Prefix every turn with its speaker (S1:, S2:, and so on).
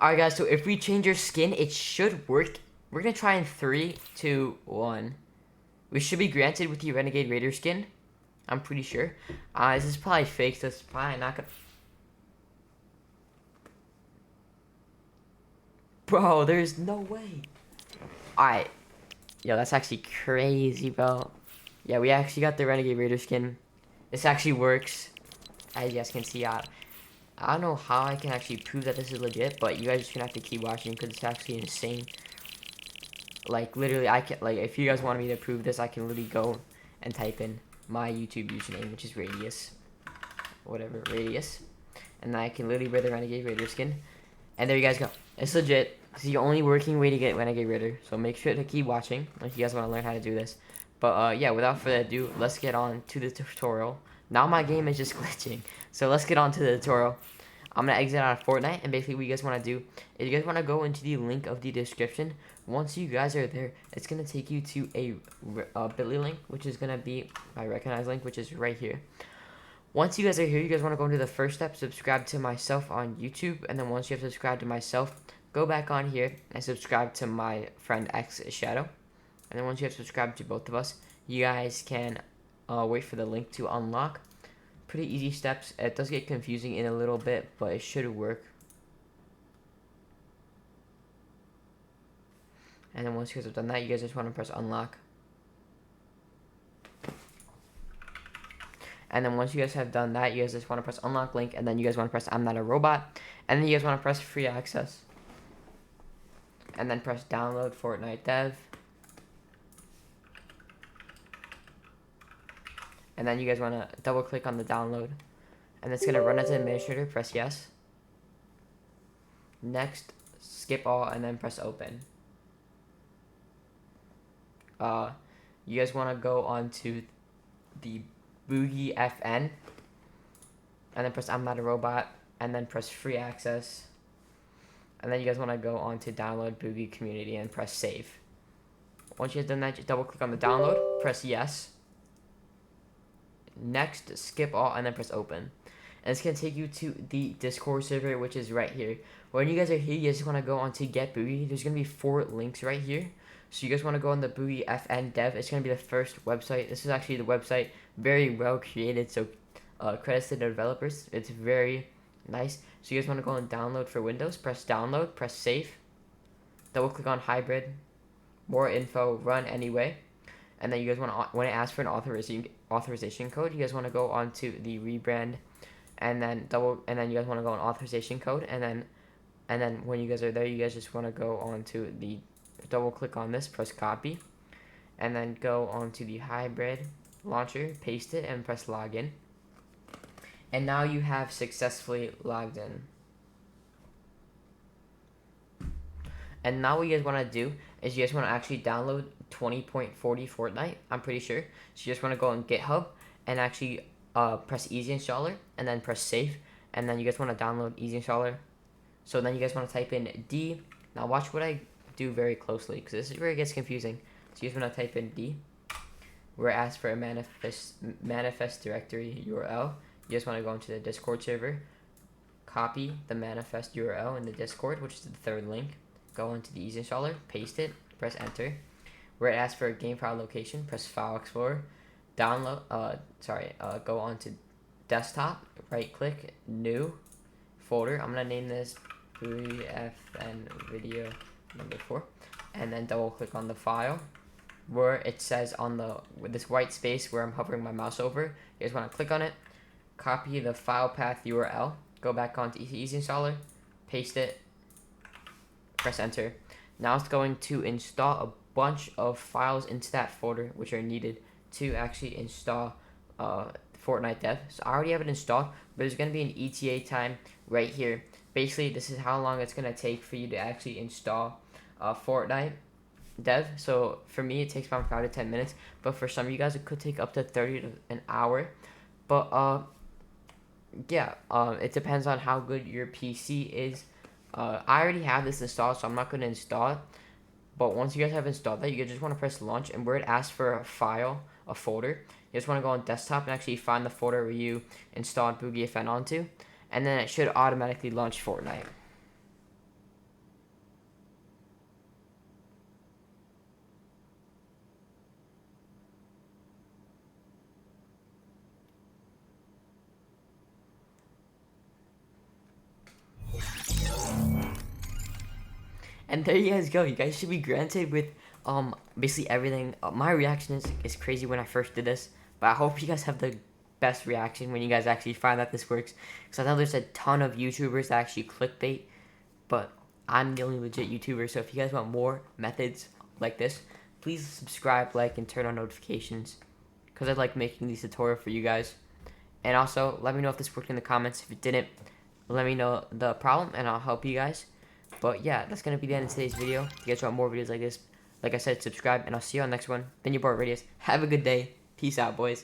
S1: Alright guys, so if we change your skin, it should work. We're gonna try in 3, 2, 1. We should be granted with the Renegade Raider skin. I'm pretty sure. This is probably fake, so it's probably not gonna... Bro, there's no way. Alright. Yo, that's actually crazy, bro. Yeah, we actually got the Renegade Raider skin. This actually works. As you guys can see, I don't know how I can actually prove that this is legit, but you guys are just gonna have to keep watching because it's actually insane. Like, literally, I can, like, if you guys want me to prove this, I can literally go and type in my YouTube username, which is Radius. Whatever, Radius. And then I can literally wear the Renegade Raider skin. And there you guys go. It's legit. It's the only working way to get Renegade Raider. So make sure to keep watching if you guys want to learn how to do this. But, yeah, without further ado, let's get on to the tutorial. Now my game is just glitching. So let's get on to the tutorial. I'm going to exit out of Fortnite, and basically what you guys want to do is you guys want to go into the link of the description. Once you guys are there, it's going to take you to a bit.ly link, which is going to be my recognized link, which is right here. Once you guys are here, you guys want to go into the first step, subscribe to myself on YouTube, and then once you have subscribed to myself, go back on here and subscribe to my friend X Shadow. And then once you have subscribed to both of us, you guys can wait for the link to unlock. Pretty easy steps. It does get confusing in a little bit, but it should work. And then once you guys have done that, you guys just want to press unlock. And then once you guys have done that, you guys just want to press unlock link, and then you guys want to press I'm not a robot, and then you guys want to press free access. And then press download Fortnite Dev. And then you guys want to double click on the download. And it's going to run as an administrator. Press yes. Next, skip all, and then press open. You guys want to go on to the Boogie FN. And then press I'm not a robot. And then press free access. And then you guys want to go on to download Boogie community and press save. Once you have done that, just double click on the download. Press yes. Next, skip all, and then press open. And it's going to take you to the Discord server, which is right here. When you guys are here, you guys want to go on to Get Boogie. There's going to be 4 links right here. So you guys want to go on the Boogie FN Dev. It's going to be the first website. This is actually the website. Very well created, so credits to the developers. It's very nice. So you guys want to go and download for Windows. Press download, press save. Double click on hybrid. More info, run anyway. And then you guys want to, when it asks for an authorization code, you guys want to go on to the rebrand, and then you guys want to go on authorization code, and then when you guys are there, you guys just want to go on to the, double click on this, press copy, and then go on to the hybrid launcher, paste it, and press login. And now you have successfully logged in. And now what you guys want to do is you guys want to actually download 20.40 Fortnite, I'm pretty sure. So you just want to go on GitHub and actually press easy installer, and then press save, and then you guys want to download easy installer. So then you guys want to type in D. Now watch what I do very closely, because this is where it gets confusing. So you guys want to type in D, where it asks for a manifest directory URL. You just want to go into the Discord server, copy the manifest URL in the Discord, which is the 3rd link. Go into the easy installer, paste it, press enter. Where it asks for a game file location, press File Explorer, download. Go on to desktop, right click, new folder. I'm gonna name this FN video number 4, and then double click on the file. Where it says on with this white space where I'm hovering my mouse over, you guys want to click on it, copy the file path URL, go back onto easy installer, paste it, press enter. Now it's going to install a bunch of files into that folder which are needed to actually install Fortnite Dev. So I already have it installed, but there's going to be an ETA time right here. Basically, this is how long it's going to take for you to actually install Fortnite Dev. So for me, it takes about 5 to 10 minutes, but for some of you guys, it could take up to 30 to an hour. But yeah, it depends on how good your PC is. I already have this installed, so I'm not going to install it. But once you guys have installed that, you just want to press launch, and where it asks for a file, a folder, you just want to go on desktop and actually find the folder where you installed Boogie FN onto, and then it should automatically launch Fortnite. And there you guys go. You guys should be granted with basically everything. My reaction is crazy when I first did this, but I hope you guys have the best reaction when you guys actually find that this works. Because I know there's a ton of YouTubers that actually clickbait, but I'm the only legit YouTuber. So if you guys want more methods like this, please subscribe, like, and turn on notifications, because I like making these tutorials for you guys. And also, let me know if this worked in the comments. If it didn't, let me know the problem, and I'll help you guys. But yeah, that's going to be the end of today's video. If you guys want more videos like this, like I said, subscribe, and I'll see you on the next one. Been your boy Radius. Have a good day. Peace out, boys.